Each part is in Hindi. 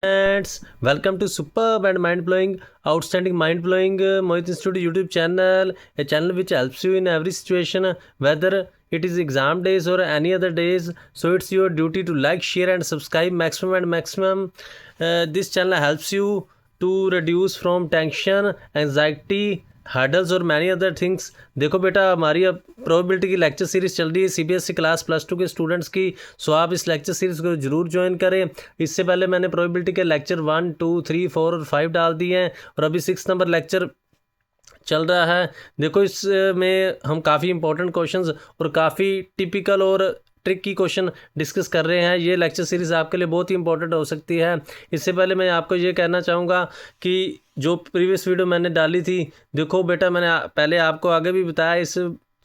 Friends, welcome to superb and mind-blowing, outstanding mind-blowing Mohit Institute YouTube channel, a channel which helps you in every situation, whether it is exam days or any other days. So it's your duty to like, share and subscribe maximum and maximum. This channel helps you to reduce from tension, anxiety, hurdles और मैनी अदर थिंग्स। देखो बेटा, हमारी अब प्रोबेबिलिटी की लेक्चर सीरीज़ चल रही है सीबीएसई क्लास +2 के स्टूडेंट्स की। सो आप इस लेक्चर सीरीज़ को जरूर ज्वाइन करें। इससे पहले मैंने प्रोबेबिलिटी के लेक्चर 1, 2, 3, 4 और 5 डाल दिए हैं और अभी 6 नंबर लेक्चर चल रहा है। देखो, इसमें हम काफ़ी इंपॉर्टेंट क्वेश्चंस और काफ़ी टिपिकल और ट्रिक की क्वेश्चन डिस्कस कर रहे हैं। ये लेक्चर सीरीज़ आपके लिए बहुत ही इंपॉर्टेंट हो सकती है। इससे पहले मैं आपको ये कहना चाहूँगा कि जो प्रीवियस वीडियो मैंने डाली थी, देखो बेटा, मैंने पहले आपको आगे भी बताया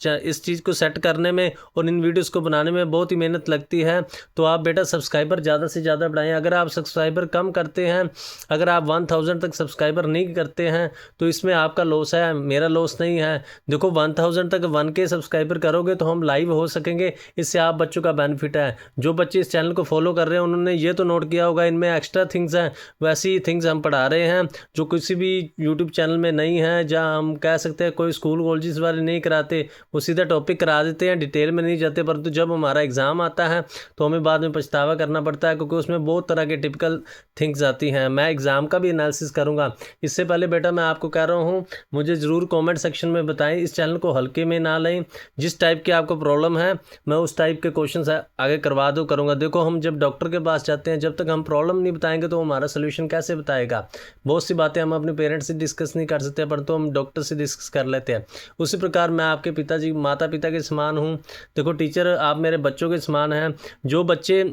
इस चीज़ को सेट करने में और इन वीडियोस को बनाने में बहुत ही मेहनत लगती है। तो आप बेटा सब्सक्राइबर ज़्यादा से ज़्यादा बढ़ाएं। अगर आप सब्सक्राइबर कम करते हैं, अगर आप 1000 तक सब्सक्राइबर नहीं करते हैं तो इसमें आपका लॉस है, मेरा लॉस नहीं है। देखो, 1000 तक 1K सब्सक्राइबर करोगे तो हम लाइव हो सकेंगे। इससे आप बच्चों का बेनिफिट है। जो बच्चे इस चैनल को फॉलो कर रहे हैं उन्होंने ये तो नोट किया होगा, इनमें एक्स्ट्रा थिंग्स हैं। वैसी थिंग्स हम पढ़ा रहे हैं जो किसी भी यूट्यूब चैनल में नहीं है। जहाँ हम कह सकते हैं कोई स्कूल कॉलेजेस वाले नहीं कराते, वो सीधा टॉपिक करा देते हैं, डिटेल में नहीं जाते। परंतु जब हमारा एग्ज़ाम आता है तो हमें बाद में पछतावा करना पड़ता है, क्योंकि उसमें बहुत तरह के टिपिकल थिंग्स आती हैं। मैं एग्ज़ाम का भी एनालिसिस करूंगा। इससे पहले बेटा मैं आपको कह रहा हूं, मुझे ज़रूर कमेंट सेक्शन में बताएं। इस चैनल को हल्के में ना लें। जिस टाइप की आपको प्रॉब्लम है मैं उस टाइप के क्वेश्चन आगे करवा दो करूँगा। देखो, हम जब डॉक्टर के पास जाते हैं, जब तक हम प्रॉब्लम नहीं बताएंगे तो हमारा सोल्यूशन कैसे बताएगा। बहुत सी बातें हम अपने पेरेंट्स से डिस्कस नहीं कर सकते, परंतु हम डॉक्टर से डिस्कस कर लेते हैं। उसी प्रकार मैं आपके पिताजी माता पिता के समान हूँ। देखो टीचर, आप मेरे बच्चों के समान हैं। जो बच्चे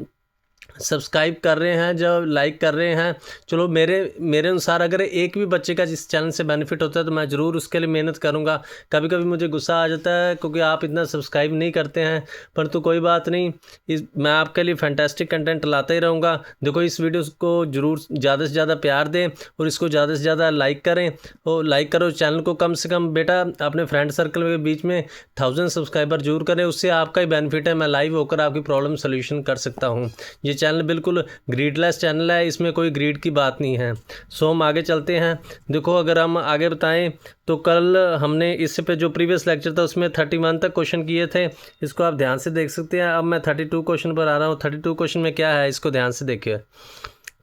सब्सक्राइब कर रहे हैं, जब लाइक कर रहे हैं, चलो मेरे अनुसार अगर एक भी बच्चे का जिस चैनल से बेनिफिट होता है तो मैं ज़रूर उसके लिए मेहनत करूंगा। कभी कभी मुझे गुस्सा आ जाता है क्योंकि आप इतना सब्सक्राइब नहीं करते हैं, परंतु कोई बात नहीं, मैं आपके लिए फैंटास्टिक कंटेंट लाता ही रहूँगा। देखो, इस वीडियो को ज़रूर ज़्यादा से ज़्यादा प्यार दें और इसको ज़्यादा से ज़्यादा लाइक करें। और लाइक करो चैनल को, कम से कम बेटा अपने फ्रेंड सर्कल के बीच में 1000 सब्सक्राइबर जरूर करें। उससे आपका ही बेनिफिट है। मैं लाइव होकर आपकी प्रॉब्लम सोल्यूशन कर सकता हूँ। ये चैनल बिल्कुल ग्रीडलेस चैनल है, इसमें कोई ग्रीड की बात नहीं है। सो हम आगे चलते हैं। देखो, अगर हम आगे बताएं तो कल हमने इससे पे जो प्रीवियस लेक्चर था उसमें 31 तक क्वेश्चन किए थे। इसको आप ध्यान से देख सकते हैं। अब मैं 32 क्वेश्चन पर आ रहा हूँ। 32 क्वेश्चन में क्या है, इसको ध्यान से देखिए।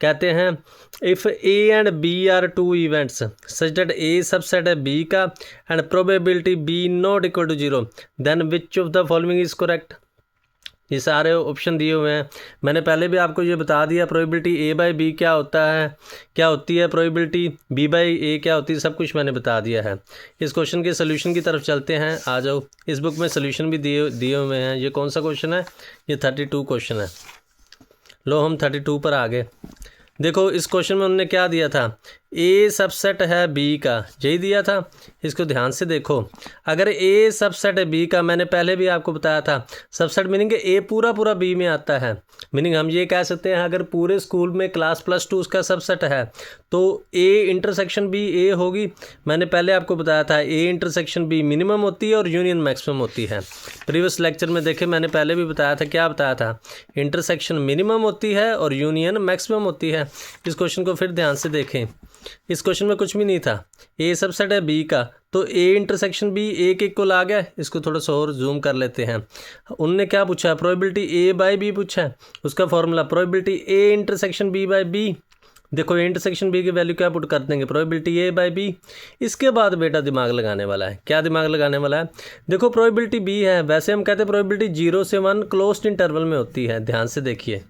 कहते हैं, if A and B are two events such that A subset है बी का and probability B not equal to 0, then which of the following is correct. ये सारे ऑप्शन दिए हुए हैं। मैंने पहले भी आपको ये बता दिया प्रोबेबिलिटी ए बाई बी क्या होता है, क्या होती है, प्रोबेबिलिटी बी बाई ए क्या होती है, सब कुछ मैंने बता दिया है। इस क्वेश्चन के सोल्यूशन की तरफ चलते हैं। आ जाओ, इस बुक में सोल्यूशन भी दिए हुए हैं। ये कौन सा क्वेश्चन है? ये 32 क्वेश्चन है। लो, हम 32 पर आ गए। देखो, इस क्वेश्चन में उन्होंने क्या दिया था, ए सबसेट है बी का, यही दिया था। इसको ध्यान से देखो। अगर ए सबसेट है बी का, मैंने पहले भी आपको बताया था, सबसेट मीनिंग ए पूरा पूरा बी में आता है। मीनिंग हम ये कह सकते हैं, अगर पूरे स्कूल में क्लास +2 उसका सबसेट है तो ए इंटरसेक्शन बी ए होगी। मैंने पहले आपको बताया था ए इंटरसेक्शन बी मिनिमम होती है और यूनियन मैक्सिमम होती है। प्रीवियस लेक्चर में देखे, मैंने पहले भी बताया था, क्या बताया था, इंटरसेक्शन मिनिमम होती है और यूनियन मैक्सिमम होती है। इस क्वेश्चन को फिर ध्यान से देखें। इस क्वेश्चन में कुछ भी नहीं था। ए सबसेट है बी का, तो ए इंटरसेक्शन बी ए के इक्वल आ गया। इसको थोड़ा सा और जूम कर लेते हैं। उनने क्या पूछा है, प्रोबेबिलिटी ए बाई बी पूछा है। उसका formula probability A intersection B by B. देखो, ए इंटरसेक्शन बी की वैल्यू क्या पुट कर देंगे, प्रोबेबिलिटी ए बाई बी। इसके बाद बेटा दिमाग लगाने वाला है। क्या दिमाग लगाने वाला है? देखो, प्रोबेबिलिटी बी है, वैसे हम कहते हैं प्रोबेबिलिटी 0 से 1 क्लोज्ड इंटरवल में होती है। ध्यान से देखिए,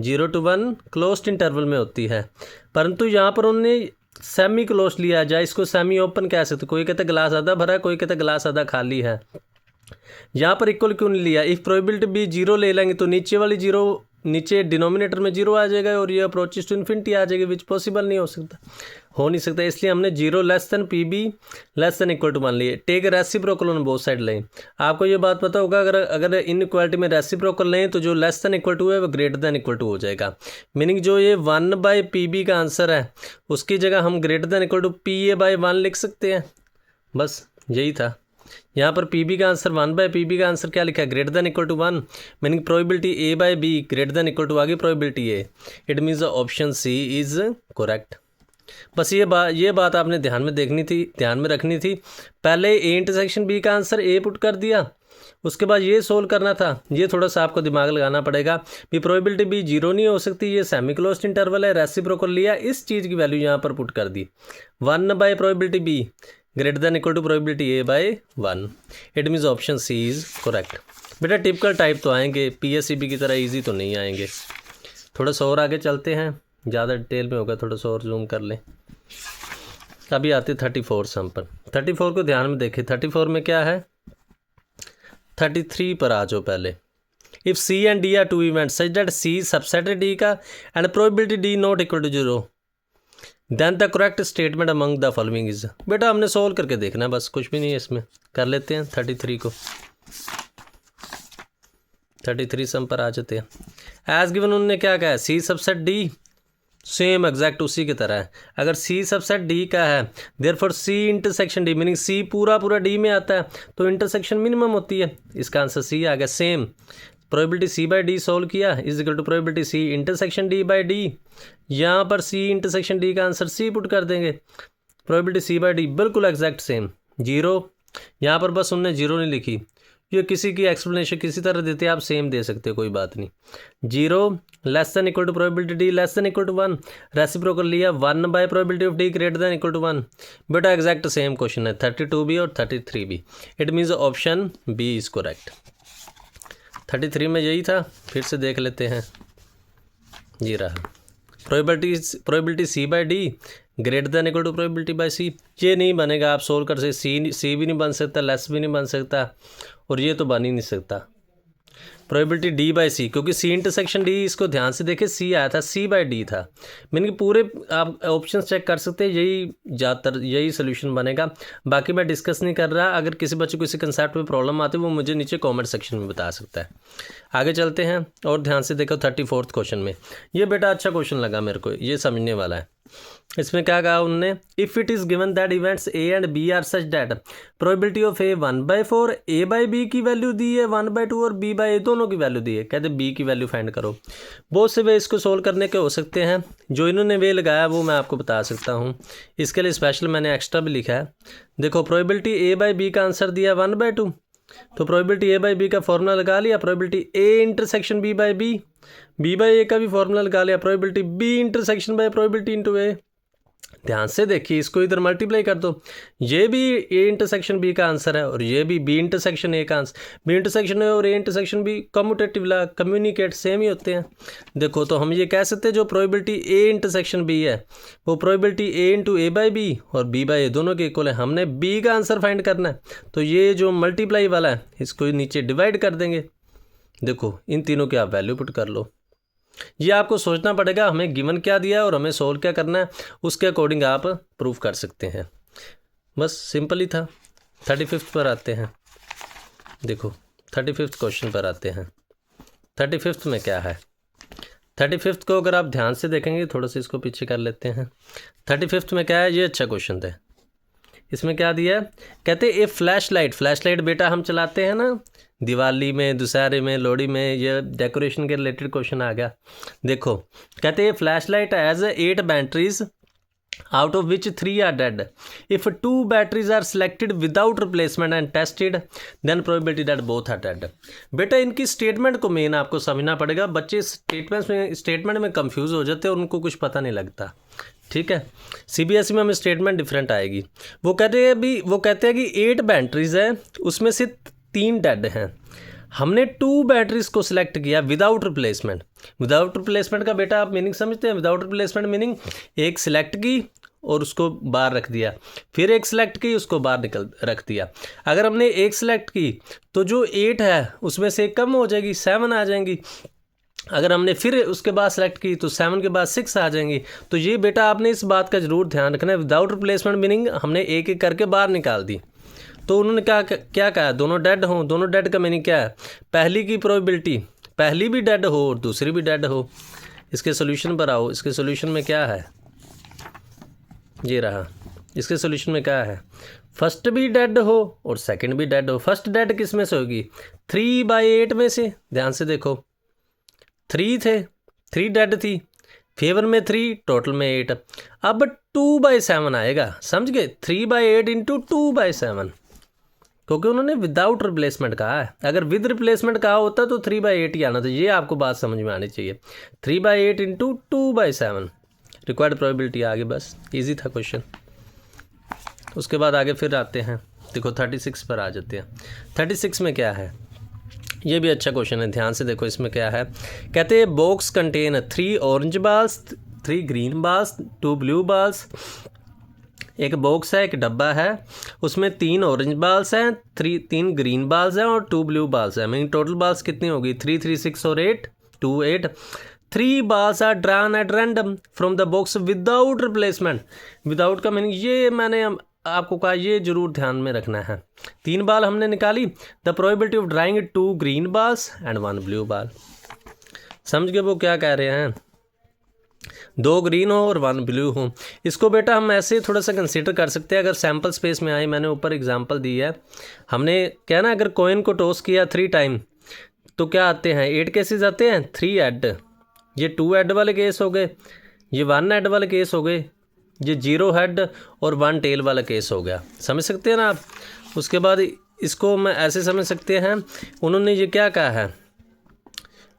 0 to 1 क्लोज्ड इंटरवल में होती है, परंतु यहाँ पर उन्होंने सेमी क्लोज लिया जाए, इसको सेमी ओपन कह सकते। कोई कहता है गिलास आधा भरा है, कोई कहता है गिलास आधा खाली है। यहाँ पर इक्वल क्यों नहीं लिया? इफ प्रोबेबिलिटी बी 0 ले लेंगे तो नीचे वाली 0, नीचे डिनोमिनेटर में 0 आ जाएगा और ये अप्रोचेस टू इन्फिनिटी आ जाएगी, विच पॉसिबल नहीं हो नहीं सकता। इसलिए हमने 0 less than P B less than equal to 1 लिए। Take reciprocal on both side लें। आपको ये बात पता होगा, अगर इन इक्वालिटी में रेसिप्रोकल लें तो जो लेस देन इक्वल टू है वो ग्रेटर देन इक्वल टू हो जाएगा। मीनिंग जो ये 1 बाई पी बी का आंसर है उसकी जगह हम greater than equal to P A by 1 लिख सकते हैं। बस यही था। यहाँ पर पी बी का आंसर 1/PB का आंसर क्या लिखा है, greater than equal to 1, meaning probability A/B greater than equal to आगे probability A, it means option C is correct. बस ये बात आपने ध्यान में रखनी थी। पहले A इंटरसेक्शन B का आंसर A पुट कर दिया, उसके बाद ये सोल्व करना था। ये थोड़ा सा आपको दिमाग लगाना पड़ेगा भी प्रोबेबिलिटी B 0 नहीं हो सकती, ये सेमी क्लोज्ड इंटरवल है, रेसिप्रोकल लिया, इस चीज़ की वैल्यू यहाँ पर पुट कर दी 1/प्रोबेबिलिटी B greater than equal to probability A/1, it means option C is correct. बेटा टिपिकल टाइप तो आएंगे, PSEB की तरह ईजी तो नहीं आएंगे। थोड़ा सा और आगे चलते हैं, ज़्यादा डिटेल में होगा, थोड़ा सा और जूम कर लें। अभी आते 34 सम पर। 34 को ध्यान में देखें, 34 में क्या है, 33 पर आ जाओ पहले। If C and D are two event such that C subset D का and probability D not equal to 0, then the correct statement among the following is. बेटा हमने सोल्व करके देखना है, बस कुछ भी नहीं है इसमें। कर लेते हैं 33 को, 33 सम पर आ जाते हैं। एज गिवन उन्होंने क्या कहा है, C subset D same exact उसी की तरह है। अगर C सबसेट D का है, therefore C intersection D meaning C पूरा D में आता है, तो इंटरसेक्शन मिनिमम होती है। इसका आंसर C आ गया। सेम प्रोबेबिलिटी C/D सोल्व किया is equal to probability C intersection D/D। यहाँ पर C इंटरसेक्शन D का आंसर C पुट कर देंगे, प्रोबेबिलिटी C/D बिल्कुल एग्जैक्ट सेम। 0 यहाँ पर बस उनने 0 नहीं लिखी, ये किसी की एक्सप्लेनेशन किसी तरह देते हैं, आप सेम दे सकते हो, कोई बात नहीं। 0 less than equal to probability D less than equal to 1, reciprocal लिया probability of D greater than equal to 1। बेटा एग्जैक्ट सेम क्वेश्चन है, 32B और 33B, it means option B is correct. 33 में यही था, फिर से देख लेते हैं। ये रहा probability C/D greater than equal to probability by C। ये नहीं बनेगा, आप सोल्व कर सकते, C भी नहीं बन सकता, लेस भी नहीं बन सकता, और ये तो बन ही नहीं सकता। प्रोबेबिलिटी D/C, क्योंकि C इंटरसेक्शन D, इसको ध्यान से देखें, C आया था, C/D था। मीनिंग पूरे आप ऑप्शंस चेक कर सकते हैं, यही ज़्यादातर यही सोल्यूशन बनेगा। बाकी मैं डिस्कस नहीं कर रहा, अगर किसी बच्चे को किसी कंसेप्ट में प्रॉब्लम आती है वो मुझे नीचे कमेंट सेक्शन में बता सकता है। आगे चलते हैं और ध्यान से देखो 34th क्वेश्चन में। ये बेटा अच्छा क्वेश्चन लगा मेरे को, ये समझने वाला है। इसमें क्या कहा उन्होंने, if it is given that events A and B are such that probability of A 1/4, A/B की वैल्यू दी है 1/2 और B/A दोनों की वैल्यू दी है। कहते B की वैल्यू फाइंड करो। बहुत से वे इसको सोल्व करने के हो सकते हैं, जो इन्होंने वे लगाया वो मैं आपको बता सकता हूँ। इसके लिए स्पेशल मैंने एक्स्ट्रा भी लिखा है। देखो प्रोबेबिलिटी A/B का आंसर दिया 1/2, तो प्रोबेबिलिटी A/B का फॉर्मूला लगा लिया, probability A intersection B/B, B/A का भी फॉर्मूला लगा लिया, probability B intersection bye probability into A। ध्यान से देखिए, इसको इधर मल्टीप्लाई कर दो, ये भी A इंटरसेक्शन B का आंसर है और ये भी B इंटरसेक्शन A का आंसर। B इंटरसेक्शन A और A intersection B commutative law, communicate same ही होते हैं। देखो तो हम ये कह सकते हैं जो प्रोबेबिलिटी A इंटरसेक्शन B है वो प्रोबेबिलिटी A इंटू A/B और B/A दोनों के इक्वल है। हमने B का आंसर फाइंड करना है, तो ये जो मल्टीप्लाई वाला है इसको नीचे डिवाइड कर देंगे। देखो इन तीनों की आप वैल्यू पुट कर लो। ये आपको सोचना पड़ेगा हमें गिवन क्या दिया है और हमें सोल्व क्या करना है, उसके अकॉर्डिंग आप प्रूव कर सकते हैं। बस सिंपल ही था। 35th पर आते हैं। देखो 35th क्वेश्चन पर आते हैं। 35th में क्या है, 35th को अगर आप ध्यान से देखेंगे, थोड़ा सा इसको पीछे कर लेते हैं। 35th में क्या है, ये अच्छा क्वेश्चन था। इसमें क्या दिया है, कहते ए फ्लैश लाइट बेटा हम चलाते हैं ना दिवाली में, दशहरे में, लोहड़ी में, ये डेकोरेशन के रिलेटेड क्वेश्चन आ गया। देखो कहते हैं flash light has 8 batteries out of which 3 are dead. If 2 batteries are selected without replacement and tested, then probability that both are dead. बेटा इनकी स्टेटमेंट को मेन आपको समझना पड़ेगा। बच्चे स्टेटमेंट में कंफ्यूज हो जाते हैं, उनको कुछ पता नहीं लगता। ठीक है, CBSE में हमें स्टेटमेंट डिफरेंट आएगी। वो कहते हैं कि 8 बैटरीज है, उसमें से 3 डेड हैं। हमने 2 बैटरीज को सिलेक्ट किया विदाउट रिप्लेसमेंट का बेटा आप मीनिंग समझते हैं। विदाउट रिप्लेसमेंट मीनिंग एक सिलेक्ट की और उसको बाहर रख दिया, फिर एक सिलेक्ट की उसको बाहर रख दिया। अगर हमने एक सिलेक्ट की तो जो 8 है उसमें से कम हो जाएगी, 7 आ जाएंगी। अगर हमने फिर उसके बाद सेलेक्ट की तो 7 के बाद 6 आ जाएंगी। तो ये बेटा आपने इस बात का ज़रूर ध्यान रखना है। विदाउट रिप्लेसमेंट मीनिंग हमने एक एक करके बाहर निकाल दी। तो उन्होंने क्या कहा, दोनों डेड हों। दोनों डेड का मीनिंग क्या है, पहली की प्रोबेबिलिटी पहली भी डेड हो और दूसरी भी डेड हो। इसके सोल्यूशन पर आओ। इसके सोल्यूशन में क्या है, ये रहा। इसके सोल्यूशन में क्या है, फर्स्ट भी डेड हो और सेकंड भी डेड हो। फर्स्ट डेड किस में से होगी? 3/8 में से। ध्यान से देखो, 3 थे, 3 डेड थी, फेवर में 3, टोटल में 8। अब 2/7 आएगा, समझ गए? 3/8 इंटू 2/7, क्योंकि उन्होंने विदाउट रिप्लेसमेंट कहा है। अगर विद रिप्लेसमेंट कहा होता तो 3/8 ही आना था। ये आपको बात समझ में आनी चाहिए। 3/8 इंटू 2/7 रिक्वायर्ड प्रोबेबिलिटी आ गई। बस इजी था क्वेश्चन। उसके बाद आगे फिर आते हैं, देखो 36 पर आ जाते हैं। 36 में क्या है? ये भी अच्छा क्वेश्चन है, ध्यान से देखो। इसमें क्या है? कहते हैं box contain 3 orange balls, 3 green balls, 2 blue balls. एक बॉक्स है, एक डब्बा है, उसमें 3 ऑरेंज बाल्स हैं, 3 ग्रीन बाल्स हैं और 2 ब्लू बाल्स हैं। मीन टोटल बाल्स कितनी होगी? 3, 3, 6 और 8, 2, 8। 3 balls are drawn at random from the box without replacement. Without का मीनिंग ये मैंने आपको कहा, ये जरूर ध्यान में रखना है। 3 बाल हमने निकाली। The probability of drawing 2 green balls and 1 blue ball. समझ गए वो क्या कह रहे हैं? 2 ग्रीन हो और 1 ब्लू हो। इसको बेटा हम ऐसे थोड़ा सा कंसीडर कर सकते हैं। अगर सैम्पल स्पेस में आए, मैंने ऊपर एग्जांपल दी है। हमने क्या ना, अगर कॉइन को टॉस किया 3 टाइम तो क्या आते हैं? 8 केसेस आते हैं, 3 हेड। ये 2 हेड वाले केस हो गए, ये 1 हेड वाले केस हो गए, ये 0 हेड और 1 टेल वाला केस हो गया। समझ सकते हैं ना आप? उसके बाद इसको मैं ऐसे समझ सकते हैं, उन्होंने ये क्या कहा है?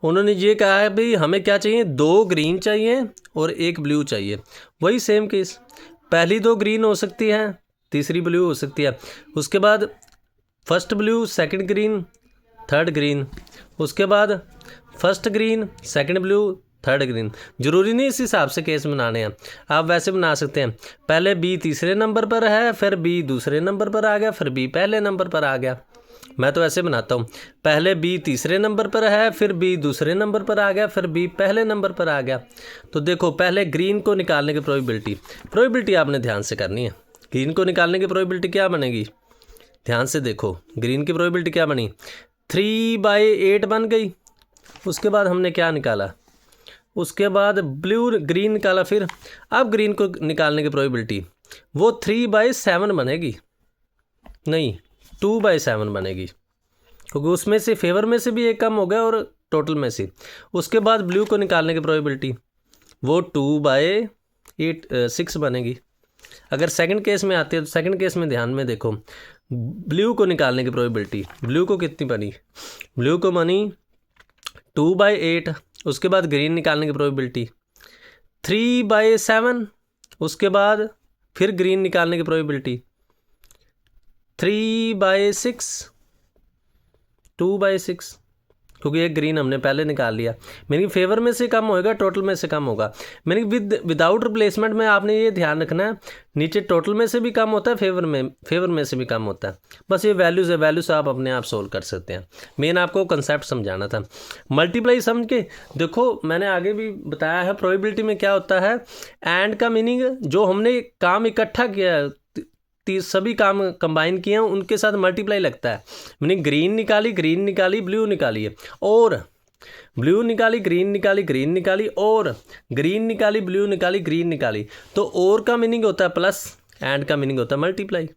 उन्होंने ये कहा है भाई हमें क्या चाहिए? 2 ग्रीन चाहिए और 1 ब्लू चाहिए। वही सेम केस, पहली 2 ग्रीन हो सकती है, तीसरी ब्लू हो सकती है। उसके बाद first blue, second green, third green. उसके बाद first green, second blue, third green. जरूरी नहीं इस हिसाब से केस बनाने हैं, आप वैसे बना सकते हैं। पहले बी तीसरे नंबर पर है, फिर बी दूसरे नंबर पर आ गया, फिर बी पहले नंबर पर आ गया। मैं तो ऐसे बनाता हूँ, पहले बी तीसरे नंबर पर है, फिर बी दूसरे नंबर पर आ गया, फिर बी पहले नंबर पर आ गया। तो देखो पहले ग्रीन को निकालने की प्रोबेबिलिटी आपने ध्यान से करनी है। ग्रीन को निकालने की प्रोबेबिलिटी क्या बनेगी? ध्यान से देखो, ग्रीन की प्रोबेबिलिटी क्या बनी? 3/8 बन गई। उसके बाद हमने क्या निकाला? उसके बाद ब्लू ग्रीन निकाला। फिर अब ग्रीन को निकालने की प्रोबेबिलिटी वो 3/7 बनेगी, नहीं 2/7 बनेगी, क्योंकि उसमें से फेवर में से भी एक कम हो गया और टोटल में से। उसके बाद ब्लू को निकालने की प्रोबेबिलिटी वो 2/6 बनेगी। अगर सेकंड केस में आती है तो सेकंड केस में ध्यान में देखो, ब्लू को निकालने की प्रोबेबिलिटी, ब्लू को कितनी बनी? ब्लू को बनी 2/8। उसके बाद ग्रीन निकालने की प्रोबेबिलिटी 3/7। उसके बाद फिर ग्रीन निकालने की प्रोबेबिलिटी 3/6, 2/6, क्योंकि एक ग्रीन हमने पहले निकाल लिया। मीनिंग फेवर में से कम होएगा, टोटल में से कम होगा। मीनिंग विदाउट रिप्लेसमेंट में आपने ये ध्यान रखना है, नीचे टोटल में से भी कम होता है, फेवर में से भी कम होता है। बस ये वैल्यूज़ है, वैल्यूज़ आप अपने आप सोल्व कर सकते हैं। मेन आपको कंसेप्ट समझाना था। मल्टीप्लाई समझ के देखो, मैंने आगे भी बताया है प्रोबेबिलिटी में क्या होता है। एंड का मीनिंग जो हमने काम इकट्ठा किया है, सभी काम कंबाइन किए हैं, उनके साथ मल्टीप्लाई लगता है। मैंने ग्रीन निकाली, ब्लू निकाली है, और ब्लू निकाली, ग्रीन निकाली, और ग्रीन निकाली, ब्लू निकाली, ग्रीन निकाली। तो और का मीनिंग होता है प्लस, एंड का मीनिंग होता है मल्टीप्लाई।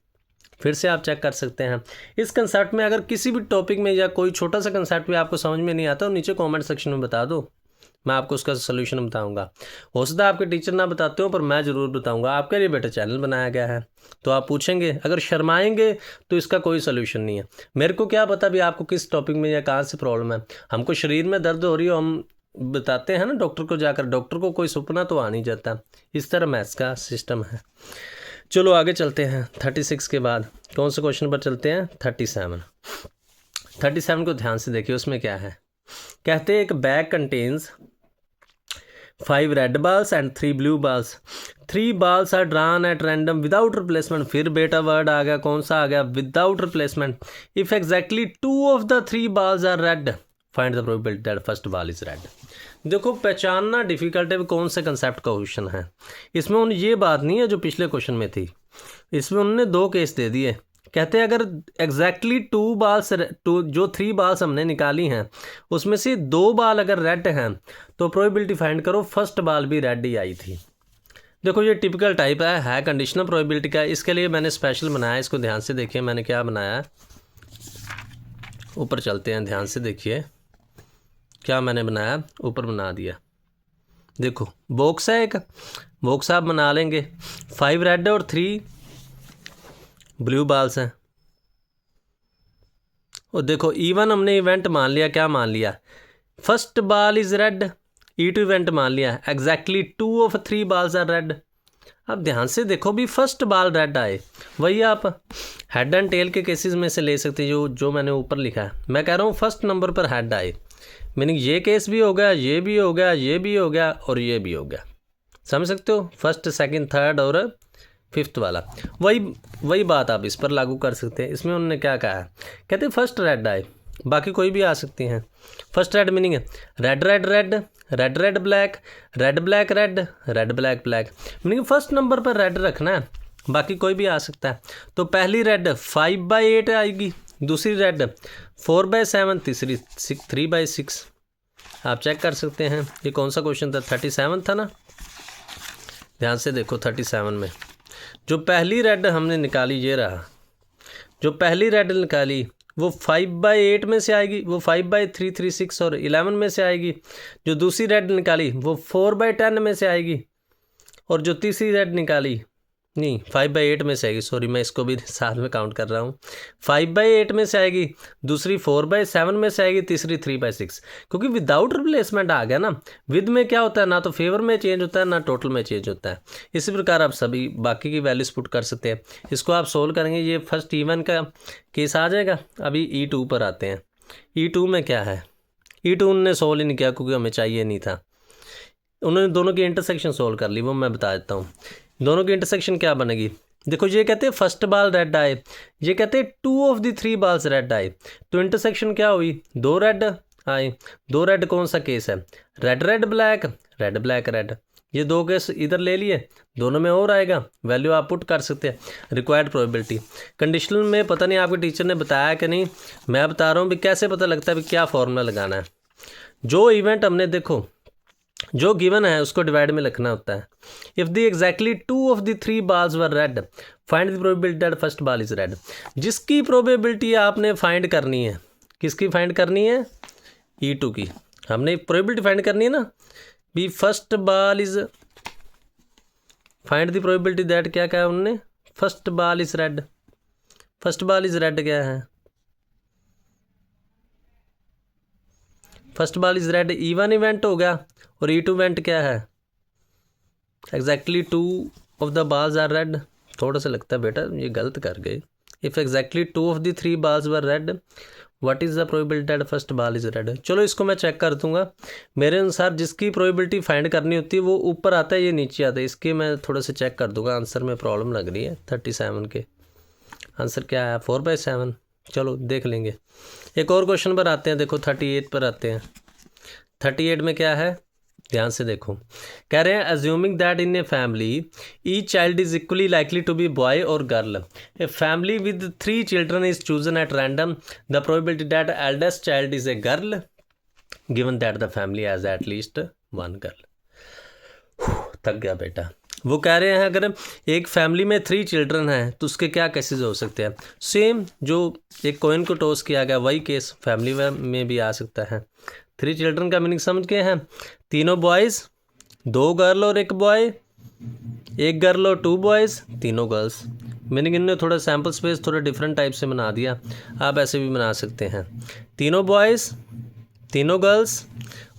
फिर से आप चेक कर सकते हैं इस कंसेप्ट में। अगर किसी भी टॉपिक में या कोई छोटा सा कंसेप्ट भी आपको समझ में नहीं आता तो नीचे कमेंट सेक्शन में बता दो, मैं आपको उसका सोल्यूशन बताऊंगा। हो सकता है आपके टीचर ना बताते हो, पर मैं ज़रूर बताऊंगा। आपके लिए बेटा चैनल बनाया गया है, तो आप पूछेंगे। अगर शर्माएंगे तो इसका कोई सोल्यूशन नहीं है। मेरे को क्या पता भी आपको किस टॉपिक में या कहाँ से प्रॉब्लम है। हमको शरीर में दर्द हो रही हो, हम बताते हैं ना डॉक्टर को जाकर, डॉक्टर को कोई सपना तो आ नहीं जाता। इस तरह मैथ्स का सिस्टम है। चलो आगे चलते हैं। 36 के बाद कौन से क्वेश्चन पर चलते हैं? 37 को ध्यान से देखिए, उसमें क्या है? कहते हैं एक bag contains 5 red balls and 3 blue balls. 3 balls are drawn at random without replacement. फिर बेटा वर्ड आ गया, कौन सा आ गया? Without replacement. If exactly 2 of the 3 balls are red, find the probability that first ball is red. देखो पहचानना डिफिकल्ट है कौन से कंसेप्ट का क्वेश्चन है। इसमें उन ये बात नहीं है जो पिछले क्वेश्चन में थी। इसमें उन्होंने 2 केस दे दिए। कहते हैं अगर एग्जैक्टली 2 बाल्स, जो 3 बाल्स हमने निकाली हैं उसमें से 2 बाल अगर रेड हैं तो प्रोबेबिलिटी फाइंड करो फर्स्ट बाल भी रेड ही आई थी। देखो ये टिपिकल टाइप है कंडीशनल प्रोबेबिलिटी का। इसके लिए मैंने स्पेशल बनाया, इसको ध्यान से देखिए मैंने क्या बनाया है। ऊपर चलते हैं, ध्यान से देखिए क्या मैंने बनाया, ऊपर बना दिया। देखो बॉक्स है, एक बॉक्स आप बना लेंगे, 5 रेड और 3 ब्लू बाल्स हैं। और देखो इवन हमने इवेंट मान लिया, क्या मान लिया, first ball is red, E2 event मान लिया, exactly 2 of 3 balls are red. अब ध्यान से देखो भी फर्स्ट बाल रेड आए, वही आप हेड एंड टेल के केसेस में से ले सकते हैं जो मैंने ऊपर लिखा है। मैं कह रहा हूँ फर्स्ट नंबर पर हेड आए, मीनिंग ये केस भी हो गया, ये भी हो गया, ये भी हो गया और ये भी हो गया। समझ सकते हो, फर्स्ट सेकंड थर्ड और फिफ्थ वाला, वही बात आप इस पर लागू कर सकते हैं। इसमें उन्होंने क्या कहा है, कहते हैं फर्स्ट रेड आए, बाकी कोई भी आ सकती हैं। फर्स्ट रेड मीनिंग है red red red, red red black, red black red, red black black, meaning first number पर रेड रखना है, बाकी कोई भी आ सकता है। तो पहली रेड 5/8 आएगी, दूसरी रेड 4/7, तीसरी 3/6। आप चेक कर सकते हैं ये कौन सा क्वेश्चन था, 37 था ना। ध्यान से देखो 37 में जो पहली रेड हमने निकाली, ये रहा, जो पहली रेड निकाली वो 5/8 में से आएगी, वो 5/3, 3, 6 और 11 में से आएगी। जो दूसरी रेड निकाली वो 4/10 में से आएगी, और जो तीसरी रेड निकाली नहीं 5/8 में से आएगी, सॉरी मैं इसको भी साथ में काउंट कर रहा हूँ, 5/8 में से आएगी, दूसरी 4/7 में से आएगी, तीसरी 3/6, क्योंकि विदाउट रिप्लेसमेंट आ गया ना। विद में क्या होता है, ना तो फेवर में चेंज होता है ना टोटल में चेंज होता है। इसी प्रकार आप सभी बाकी की वैल्यूज पुट कर सकते हैं। इसको आप सोल्व करेंगे, ये फर्स्ट इवन का केस आ जाएगा। अभी E2 पर आते हैं। E2 में क्या है, E2 उन्होंने सोल्व ही नहीं किया क्योंकि हमें चाहिए नहीं था। उन्होंने दोनों की इंटरसेक्शन सोल्व कर ली, वो मैं बता देता हूँ। दोनों की इंटरसेक्शन क्या बनेगी, देखो ये कहते हैं फर्स्ट बाल रेड आए, ये कहते हैं 2 of the 3 बाल्स रेड आए, तो इंटरसेक्शन क्या हुई, 2 रेड आए। 2 रेड कौन सा केस है, red red black, red black red, ये 2 केस इधर ले लिए, दोनों में और आएगा, वैल्यू आप पुट कर सकते हैं। रिक्वायर्ड प्रोबेबिलिटी कंडीशनल में पता नहीं आपके टीचर ने बताया कि नहीं, मैं बता रहा हूँ भी कैसे पता लगता है भी क्या फॉर्मूला लगाना है। जो इवेंट हमने देखो जो गिवन है उसको डिवाइड में लिखना होता है। If the exactly 2 of the 3 balls were red, find the probability that first ball is red. जिसकी प्रोबेबिलिटी आपने फाइंड करनी है, किसकी फाइंड करनी है, E2 की। हमने प्रोबेबिलिटी फाइंड करनी है ना, भी first ball is, find the probability that क्या कहा उन्होंने, first ball is red. First ball is red क्या है, first ball is red even event हो गया, और E2 इवेंट क्या है, exactly 2 of the balls are red. थोड़ा सा लगता है बेटा ये गलत कर गए। If exactly 2 of the 3 balls were red, what is the probability that first ball is red. चलो इसको मैं चेक कर दूंगा। मेरे अनुसार जिसकी प्रोबेबिलिटी फाइंड करनी होती है वो ऊपर आता है, ये नीचे आता है। इसके मैं थोड़ा सा चेक कर दूंगा, आंसर में प्रॉब्लम लग रही है। 37 के आंसर क्या है, 4/7। चलो देख लेंगे। एक और क्वेश्चन पर आते हैं, देखो 38 पर आते हैं। 38 में क्या है, ध्यान से देखो, कह रहे हैं assuming that in a family each child is equally likely to be boy और girl, a family with 3 children is chosen at random, the probability that eldest child is a girl given that the family has at least 1 girl. थक गया बेटा। वो कह रहे हैं अगर एक फैमिली में 3 चिल्ड्रन हैं तो उसके क्या केसेस हो सकते हैं। सेम जो एक कॉइन को टॉस किया गया वही केस फैमिली में भी आ सकता है। 3 चिल्ड्रन का मीनिंग समझ गए हैं, तीनों बॉयज़, 2 गर्ल और 1 बॉय, 1 गर्ल और 2 बॉयज़, तीनों गर्ल्स। मीनिंग इनने थोड़ा सैम्पल स्पेस थोड़ा डिफरेंट टाइप से बना दिया, आप ऐसे भी बना सकते हैं। तीनों बॉयज़, तीनों गर्ल्स,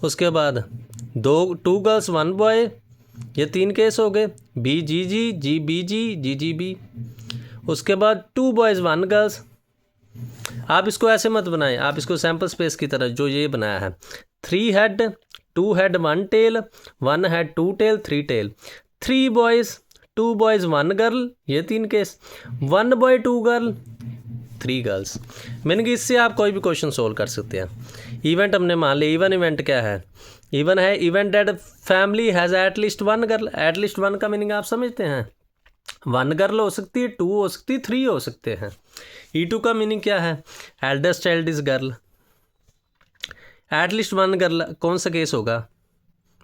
उसके बाद 2 गर्ल्स 1 बॉय, ये 3 केस हो गए। BGG, GBG, GGB, उसके बाद 2 बॉयज़ 1 गर्ल्स। आप इसको ऐसे मत बनाएं, आप इसको सैम्पल स्पेस की तरह जो ये बनाया है, 3 head 2 head 1 tail, 1 head 2 tail 3 tail, 3 boys 2 boys 1 girl, ये 3 case, 1 boy 2 girl 3 girls. Meaning इससे आप कोई भी क्वेश्चन सोल्व कर सकते हैं। इवेंट हमने मान लिया, इवन इवेंट क्या है, इवन है event that family has eight least 1 girl. Eight least 1 का मीनिंग आप समझते हैं, 1 गर्ल हो सकती है, 2 हो सकती है, 3 हो सकते हैं। E2 का मीनिंग क्या है, eldest child is girl. Eight least 1 girl कौन सा केस होगा,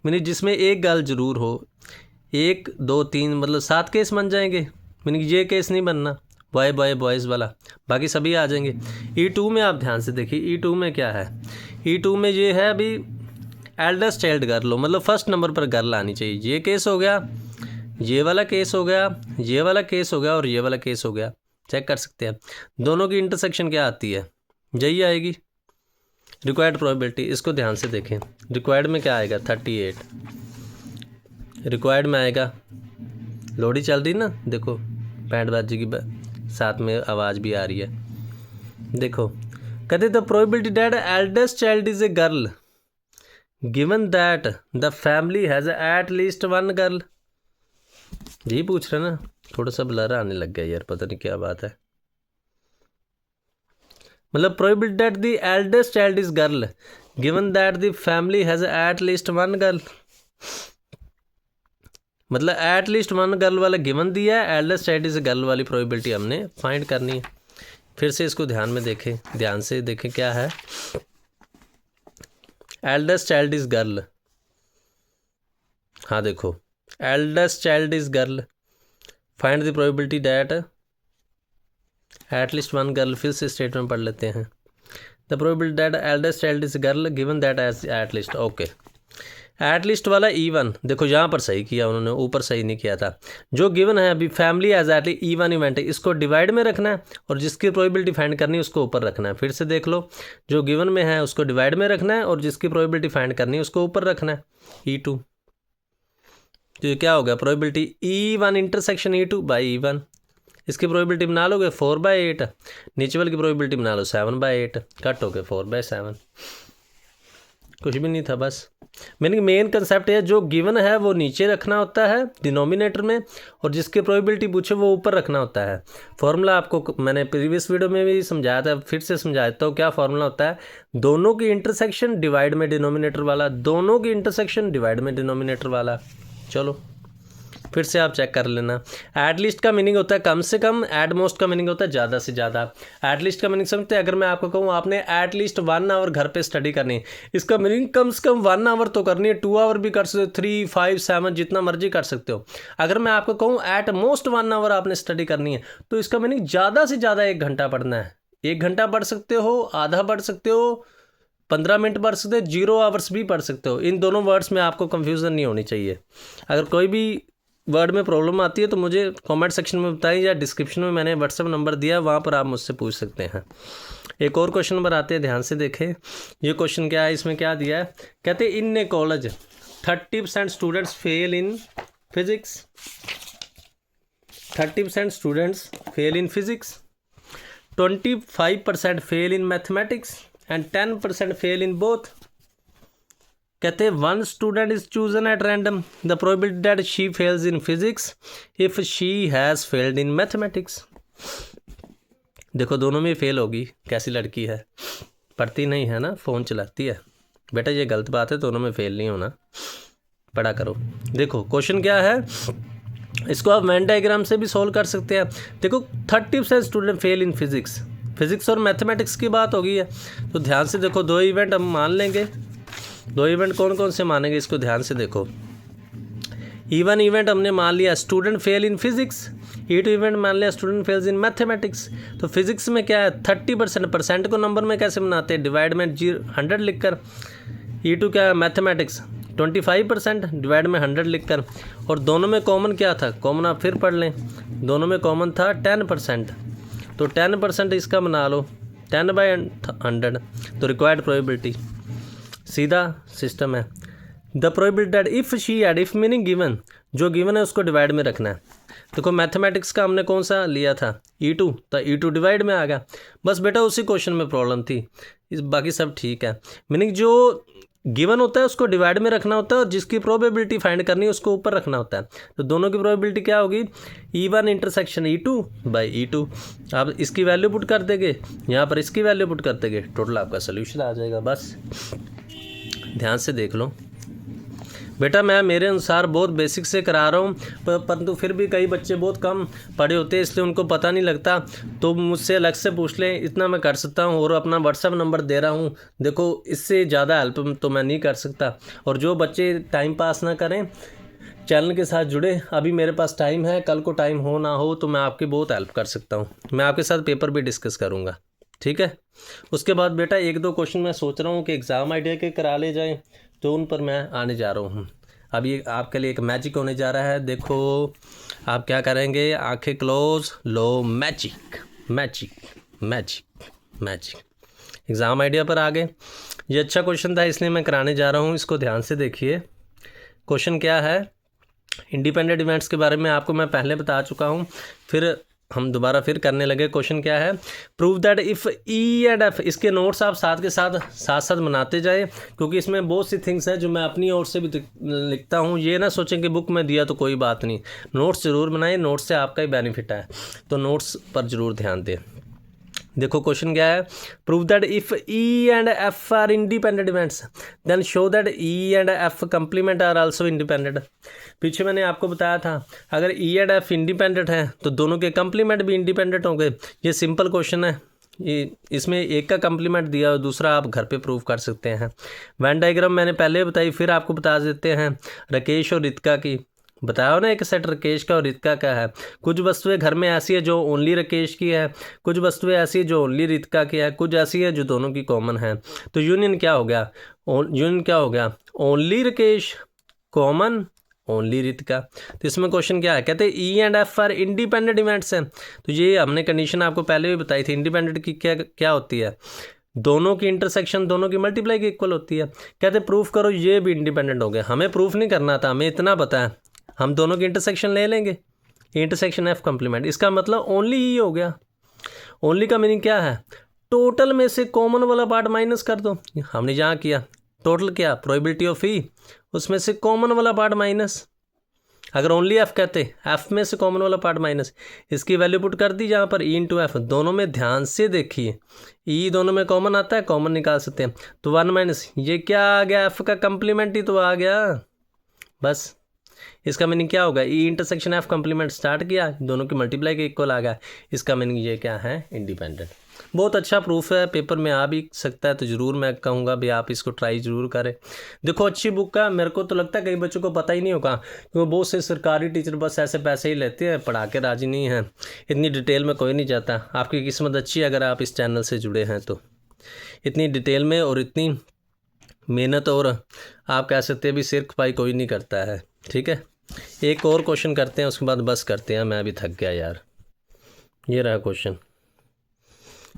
मीनिंग जिसमें एक गर्ल जरूर हो, 1 2 3 मतलब 7 केस बन जाएंगे, मीनिंग ये केस नहीं बनना बॉय बॉय बॉयज़ वाला, बाकी सभी आ जाएंगे। E2 में आप ध्यान से देखिए, E2 में क्या है, E2 में ये है अभी एल्डेस्ट चाइल्ड गर्ल हो, मतलब फर्स्ट नंबर पर गर्ल आनी चाहिए। ये केस हो गया, ये वाला केस हो गया, ये वाला केस हो गया और ये वाला केस हो गया। चेक कर सकते हैं दोनों की इंटरसेक्शन क्या आती है, यही आएगी रिक्वायर्ड प्रोबेबिलिटी। इसको ध्यान से देखें, रिक्वायर्ड में क्या आएगा 38, रिक्वायर्ड में आएगा, लोडी चल रही ना, देखो बैंड बाजी की साथ में आवाज़ भी आ रही है। देखो कहते the probability that eldest child is a girl given that the family has eight least one girl. यही पूछ रहे ना, थोड़ा सा ब्लर आने लग गया यार, पता नहीं क्या बात है। मतलब probability that the eldest child is girl given that the family has eight least one girl, मतलब एट लीस्ट वन गर्ल वाला गिवन दिया है, एल्डेस्ट चाइल्ड इज गर्ल वाली प्रोबेबिलिटी हमने फाइंड करनी है। फिर से इसको ध्यान में देखें, ध्यान से देखें क्या है, एल्डेस्ट चाइल्ड इज गर्ल, हाँ देखो eldest child is girl, find the probability that at least one girl. फिर से स्टेटमेंट पढ़ लेते हैं, the probability that eldest child is girl given that as at least. Okay, at least वाला E1 देखो यहाँ पर सही किया उन्होंने, ऊपर सही नहीं किया था। जो गिवन है अभी family as eight E1 event है, इसको डिवाइड में रखना है और जिसकी प्रोबेबिलिटी फाइंड करनी है उसको ऊपर रखना है। फिर से देख लो, जो गिवन में है उसको डिवाइड में रखना है और जिसकी प्रोबेबिलिटी फाइंड करनी है उसको ऊपर रखना है, E2। तो ये क्या हो गया, probability E1 intersection E2 by E1। इसकी प्रोबेबिलिटी बना लोगे 4/8, नीचे वाली की प्रोबेबिलिटी बना लो 7/8, कट हो गए 4/7। कुछ भी नहीं था, बस मीनिंग मेन कंसेप्ट है जो गिवन है वो नीचे रखना होता है डिनोमिनेटर में और जिसकी प्रोबेबिलिटी पूछे वो ऊपर रखना होता है। फॉर्मूला आपको मैंने प्रीवियस वीडियो में भी समझाया था, फिर से समझाया था। क्या फॉर्मूला होता है, दोनों की इंटरसेक्शन डिवाइड में डिनोमिनेटर वाला, दोनों की इंटरसेक्शन डिवाइड में डिनोमिनेटर वाला। चलो फिर से आप चेक कर लेना। एट लीस्ट का मीनिंग होता है कम से कम, एट मोस्ट का मीनिंग होता है ज़्यादा से ज़्यादा। एट लीस्ट का मीनिंग समझते हैं, अगर मैं आपको कहूँ आपने एट लीस्ट 1 आवर घर पे स्टडी करनी है, इसका मीनिंग कम से कम 1 आवर तो करनी है, 2 आवर भी कर सकते हो, 3 5 7 जितना मर्जी कर सकते हो। अगर मैं आपको कहूँ एट मोस्ट 1 आवर आपने स्टडी करनी है, तो इसका मीनिंग ज़्यादा से ज़्यादा 1 घंटा पढ़ना है। 1 घंटा पढ़ सकते हो, आधा पढ़ सकते हो, 15 मिनट पढ़ सकते हो, 0 आवर्स भी पढ़ सकते हो। इन दोनों वर्ड्स में आपको कन्फ्यूज़न नहीं होनी चाहिए। अगर कोई भी वर्ड में प्रॉब्लम आती है तो मुझे कमेंट सेक्शन में बताइए या डिस्क्रिप्शन में मैंने व्हाट्सएप नंबर दिया है, वहाँ पर आप मुझसे पूछ सकते हैं। एक और क्वेश्चन पर आते हैं, ध्यान से देखें। ये क्वेश्चन क्या है, इसमें क्या दिया है, कहते हैं in a college 30% students fail in physics, 30% students fail in physics, 25% fail in mathematics and 10% fail in both. कहते हैं 1 student is chosen at random, the probability that she fails in physics if she has failed in mathematics. देखो दोनों में फेल होगी, कैसी लड़की है, पढ़ती नहीं है ना, फ़ोन चलाती है। बेटा ये गलत बात है, दोनों में फेल नहीं होना, पढ़ा करो। देखो क्वेश्चन क्या है, इसको आप वेन डायग्राम से भी सोल्व कर सकते हैं। देखो 30% student fail in physics, physics और मैथमेटिक्स की बात होगी है, तो ध्यान से देखो 2 इवेंट हम मान लेंगे। 2 इवेंट कौन कौन से मानेंगे, इसको ध्यान से देखो। E1 इवेंट हमने मान लिया student fail in physics, E2 event मान लिया स्टूडेंट फेल्स इन मैथमेटिक्स। तो फिजिक्स में क्या है 30%, परसेंट को नंबर में कैसे बनाते हैं, डिवाइड में 100 लिखकर। E2 क्या है मैथमेटिक्स 25%, डिवाइड में 100 लिखकर। और दोनों में कॉमन क्या था, कॉमन आप फिर पढ़ लें, दोनों में कॉमन था 10%, तो 10% इसका बना लो 10/100, तो रिक्वायर्ड प्रोबेबिलिटी। सीधा सिस्टम है। The probability that if she had, if meaning given, जो गिवन है उसको डिवाइड में रखना है। देखो मैथमेटिक्स का हमने कौन सा लिया था E2, तो E2 डिवाइड में आ गया। बस बेटा उसी क्वेश्चन में प्रॉब्लम थी, इस बाकी सब ठीक है। मीनिंग जो गिवन होता है उसको डिवाइड में रखना होता है और जिसकी प्रोबेबिलिटी फाइंड करनी है उसको ऊपर रखना होता है। तो दोनों की प्रोबेबिलिटी क्या होगी, E1 intersection E2 by E2। आप इसकी वैल्यू पुट कर देंगे, यहाँ पर इसकी वैल्यू पुट कर देंगे, टोटल आपका सोल्यूशन आ जाएगा। बस ध्यान से देख लो बेटा, मैं मेरे अनुसार बहुत बेसिक से करा रहा हूँ, परंतु फिर भी कई बच्चे बहुत कम पढ़े होते हैं इसलिए उनको पता नहीं लगता, तो मुझसे अलग से पूछ लें, इतना मैं कर सकता हूँ। और अपना व्हाट्सएप नंबर दे रहा हूँ, देखो इससे ज़्यादा हेल्प तो मैं नहीं कर सकता। और जो बच्चे टाइम पास ना करें, चैनल के साथ जुड़े। अभी मेरे पास टाइम है, कल को टाइम हो ना हो तो मैं आपकी बहुत हेल्प कर सकता हूँ। मैं आपके साथ पेपर भी डिस्कस करूँगा, ठीक है। उसके बाद बेटा 1-2 क्वेश्चन मैं सोच रहा हूँ कि एग्ज़ाम आइडिया के करा ले जाएं, तो उन पर मैं आने जा रहा हूँ। अब ये आपके लिए एक मैजिक होने जा रहा है। देखो आप क्या करेंगे, आंखें क्लोज, लो magic magic magic magic. Exam idea पर आ गए। ये अच्छा क्वेश्चन था इसलिए मैं कराने जा रहा हूँ, इसको ध्यान से देखिए। क्वेश्चन क्या है, इंडिपेंडेंट इवेंट्स के बारे में आपको मैं पहले बता चुका हूँ, फिर हम दोबारा फिर करने लगे। क्वेश्चन क्या है, prove that if E and F, इसके नोट्स आप साथ के साथ साथ बनाते जाए, क्योंकि इसमें बहुत सी थिंग्स हैं जो मैं अपनी ओर से भी लिखता हूँ। ये ना सोचें कि बुक में दिया तो कोई बात नहीं, नोट्स ज़रूर बनाएं, नोट्स से आपका ही बेनिफिट है, तो नोट्स पर ज़रूर ध्यान दें। देखो क्वेश्चन क्या है, prove that if E and F are independent events then show that E and F complement are also independent. पीछे मैंने आपको बताया था अगर ई एंड एफ इंडिपेंडेंट है तो दोनों के कंप्लीमेंट भी इंडिपेंडेंट होंगे। ये सिंपल क्वेश्चन है, ये इसमें एक का कंप्लीमेंट दिया और दूसरा आप घर पे प्रूव कर सकते हैं। वेन डायग्राम मैंने पहले बताई, फिर आपको बता देते हैं। राकेश और रितिका की बताया ना, एक सेट राकेश का और रितिका का है। कुछ वस्तुएं घर में ऐसी है जो ओनली राकेश की है, कुछ वस्तुएं ऐसी है जो ओनली रितिका की है, कुछ ऐसी है जो दोनों की कॉमन है। तो यूनियन क्या हो गया, यूनियन क्या हो गया, only Rakesh common only Ritika. तो इसमें क्वेश्चन क्या है, कहते हैं ई and F are independent events हैं। तो ये हमने कंडीशन आपको पहले भी बताई थी, इंडिपेंडेंट की क्या क्या होती है, दोनों की इंटरसेक्शन दोनों की मल्टीप्लाई की इक्वल होती है। कहते प्रूफ करो ये भी इंडिपेंडेंट हो गए। हमें प्रूफ नहीं करना था, हमें इतना पता है, हम दोनों की इंटरसेक्शन ले लेंगे, इंटरसेक्शन एफ कंप्लीमेंट। इसका मतलब ओनली ही हो गया। ओनली का मीनिंग क्या है, टोटल में से कॉमन वाला पार्ट माइनस कर दो। हमने जहाँ किया टोटल क्या, प्रोबेबिलिटी ऑफ ई, उसमें से कॉमन वाला पार्ट माइनस। अगर ओनली एफ कहते, एफ में से कॉमन वाला पार्ट माइनस, इसकी वैल्यू पुट कर दी जहाँ पर ई इंटू एफ। दोनों में ध्यान से देखिए, ई दोनों में कॉमन आता है, कॉमन निकाल सकते हैं। तो 1 माइनस ये क्या आ गया, एफ का कंप्लीमेंट ही तो आ गया बस। इसका मीनिंग क्या होगा, E intersection F complement start किया, दोनों की मल्टीप्लाई के इक्वल आ गया। इसका मीनिंग ये क्या है, इंडिपेंडेंट। बहुत अच्छा प्रूफ है, पेपर में आ भी सकता है, तो ज़रूर मैं कहूँगा भी आप इसको ट्राई ज़रूर करें। देखो अच्छी बुक है, मेरे को तो लगता है कई बच्चों को पता ही नहीं होगा, क्योंकि बहुत से सरकारी टीचर बस ऐसे पैसे ही लेते हैं, पढ़ा के राजी नहीं है, इतनी डिटेल में कोई नहीं जाता। आपकी किस्मत अच्छी है अगर आप इस चैनल से जुड़े हैं, तो इतनी डिटेल में और इतनी मेहनत और आप कह सकते हैं भी सिर खपाई कोई नहीं करता है, ठीक है। एक और क्वेश्चन करते हैं, उसके बाद बस करते हैं, मैं अभी थक गया यार। ये रहा क्वेश्चन,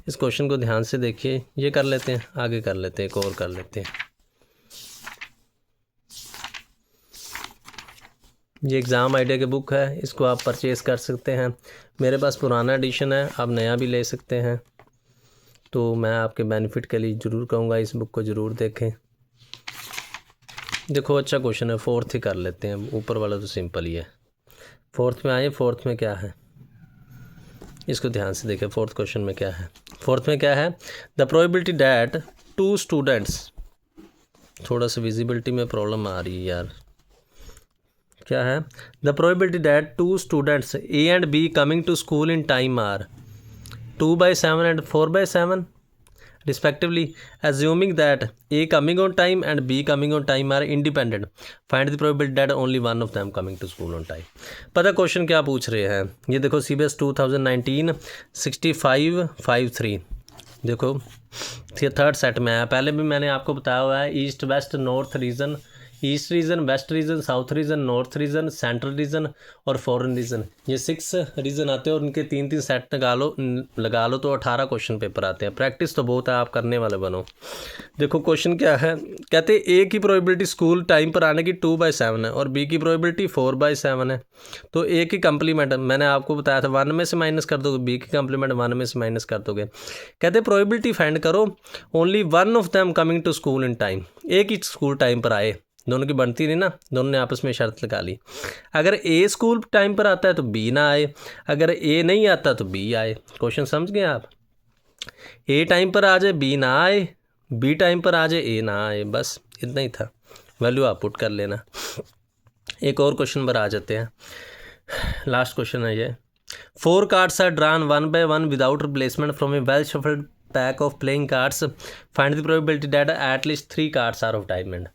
इस क्वेश्चन को ध्यान से देखिए। ये कर लेते हैं, आगे कर लेते हैं, एक और कर लेते हैं। ये एग्ज़ाम आइडिया की बुक है, इसको आप परचेज़ कर सकते हैं। मेरे पास पुराना एडिशन है, आप नया भी ले सकते हैं। तो मैं आपके बेनिफिट के लिए ज़रूर कहूँगा इस बुक को ज़रूर देखें। देखो अच्छा क्वेश्चन है, 4th ही कर लेते हैं, ऊपर वाला तो सिंपल ही है। 4th में आए, 4th में क्या है, इसको ध्यान से देखें। 4th क्वेश्चन में क्या है, 4th में क्या है, द प्रोबेबिलिटी डैट 2 स्टूडेंट्स, थोड़ा सा विजिबिलिटी में प्रॉब्लम आ रही है यार। क्या है, the probability that 2 students A and B coming to school in time are 2/7 and 4/7 respectively, assuming that A coming on time and B coming on time are independent, find the probability that only one of them coming to school on time। पता क्वेश्चन क्या पूछ रहे हैं, ये देखो CBS 2019 6553। देखो थर्ड सेट में है, पहले भी मैंने आपको बताया हुआ है, east west north region, east region, west region, south region, north region, central region और फॉरेन रीजन, ये 6 रीजन आते हैं और उनके 3-3 सेट लगा लो तो 18 क्वेश्चन पेपर आते हैं। प्रैक्टिस तो बहुत है, आप करने वाले बनो। देखो क्वेश्चन क्या है, कहते हैं ए की प्रोबेबिलिटी स्कूल टाइम पर आने की 2/7 है और बी की प्रोबेबिलिटी 4/7 है। तो ए की कंप्लीमेंट मैंने आपको बताया था 1 में से माइनस कर दोगे, बी की कंप्लीमेंट 1 में से माइनस कर दोगे। कहते प्रोबेबिलिटी फाइंड करो only one of them coming to school in time, एक ही स्कूल टाइम पर आए। दोनों की बनती नहीं ना, दोनों ने आपस में शर्त लगा ली, अगर ए स्कूल टाइम पर आता है तो बी ना आए, अगर ए नहीं आता तो बी आए। क्वेश्चन समझ गए आप, ए टाइम पर आ जाए बी ना आए, बी टाइम पर आ जाए ए ना आए, बस इतना ही था। वैल्यू आप पुट कर लेना। एक और क्वेश्चन पर आ जाते हैं, लास्ट क्वेश्चन है ये। 4 cards are drawn 1 by 1 without replacement from a well shuffled pack of playing cards, find the probability that at least 3 cards are of diamond.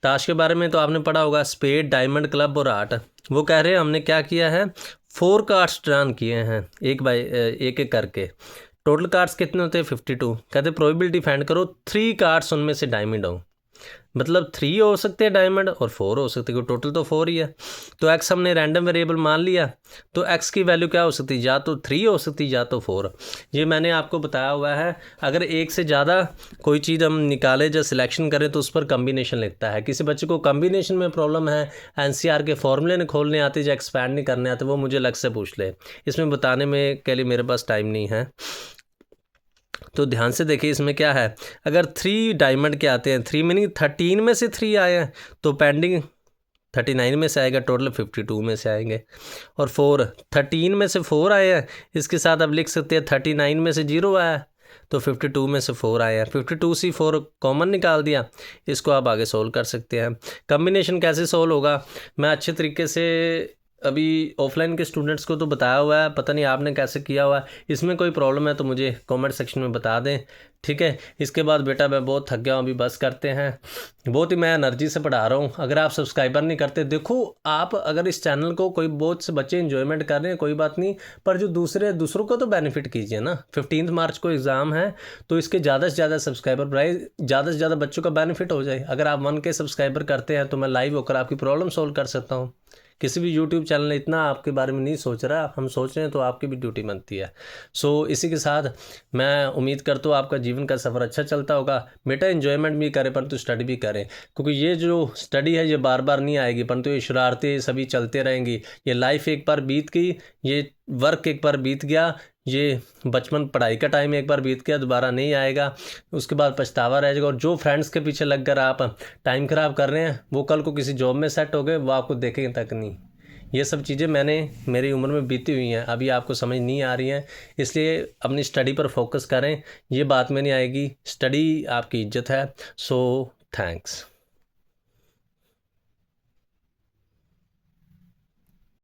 ताश के बारे में तो आपने पढ़ा होगा, स्पेड, डायमंड, क्लब और आठ। वो कह रहे हैं हमने क्या किया है, 4 कार्ड्स ड्रॉन किए हैं एक बाय एक करके। टोटल कार्ड्स कितने होते हैं, 52। कहते प्रोबेबिलिटी फाइंड करो 3 कार्ड्स उनमें से डायमंड हो, मतलब 3 हो सकते हैं डायमंड और 4 हो सकते हैं, टोटल तो 4 ही है। तो एक्स हमने रैंडम वेरिएबल मान लिया, तो एक्स की वैल्यू क्या हो सकती है, या तो 3 हो सकती है या तो 4। ये मैंने आपको बताया हुआ है, अगर एक से ज़्यादा कोई चीज़ हम निकालें या सिलेक्शन करें तो उस पर कम्बिनेशन लिखता है। किसी बच्चे को कम्बिनेशन में प्रॉब्लम है, एनसीआर के फॉर्मूले नहीं खोलने आते या एक्सपैंड नहीं करने आते, वो मुझे अलग से पूछ ले, इसमें बताने में के लिए मेरे पास टाइम नहीं है। तो ध्यान से देखिए इसमें क्या है, अगर 3 डायमंड के आते हैं, 3 मीनिंग 13 में से 3 आए हैं तो पेंडिंग 39 में से आएगा, टोटल 52 में से आएंगे। और 4, 13 में से 4 आए हैं, इसके साथ आप लिख सकते हैं 39 में से 0 आया है तो 52 में से 4 आए हैं, 52 से 4 कॉमन निकाल दिया। इसको आप आगे सोल्व कर सकते हैं। कम्बिनेशन कैसे सोल्व होगा, मैं अच्छे तरीके से अभी ऑफलाइन के स्टूडेंट्स को तो बताया हुआ है, पता नहीं आपने कैसे किया हुआ है। इसमें कोई प्रॉब्लम है तो मुझे कमेंट सेक्शन में बता दें, ठीक है। इसके बाद बेटा मैं बहुत थक गया हूँ, अभी बस करते हैं, बहुत ही मैं एनर्जी से पढ़ा रहा हूँ। अगर आप सब्सक्राइबर नहीं करते, देखो आप अगर इस चैनल को कोई बहुत से बच्चे इन्जॉयमेंट कर रहे हैं कोई बात नहीं, पर जो दूसरों को तो बेनिफिट कीजिए ना। 15 मार्च को एग्ज़ाम है तो इसके ज़्यादा से ज़्यादा सब्सक्राइबर बढ़ाए, ज़्यादा से ज़्यादा बच्चों का बेनिफिट हो जाए। अगर आप 1K सब्सक्राइबर करते हैं तो मैं लाइव होकर आपकी प्रॉब्लम सोल्व कर सकता हूँ। किसी भी यूट्यूब चैनल ने इतना आपके बारे में नहीं सोच रहा, हम सोच रहे हैं तो आपकी भी ड्यूटी बनती है। सो इसी के साथ मैं उम्मीद करता हूँ आपका जीवन का सफ़र अच्छा चलता होगा। बेटा एंजॉयमेंट भी करें परंतु स्टडी भी करें, क्योंकि ये जो स्टडी है ये बार बार नहीं आएगी, परंतु ये शरारतें सभी चलते रहेंगी। ये लाइफ एक बार बीत गई, ये वर्क एक बार बीत गया, ये बचपन पढ़ाई का टाइम एक बार बीत गया, दोबारा नहीं आएगा, उसके बाद पछतावा रह जाएगा। और जो फ्रेंड्स के पीछे लग कर आप टाइम ख़राब कर रहे हैं वो कल को किसी जॉब में सेट हो गए, वो आपको देखेंगे तक नहीं। ये सब चीज़ें मैंने मेरी उम्र में बीती हुई हैं, अभी आपको समझ नहीं आ रही हैं, इसलिए अपनी स्टडी पर फोकस करें। ये बात में नहीं आएगी, स्टडी आपकी इज्जत है। So thanks.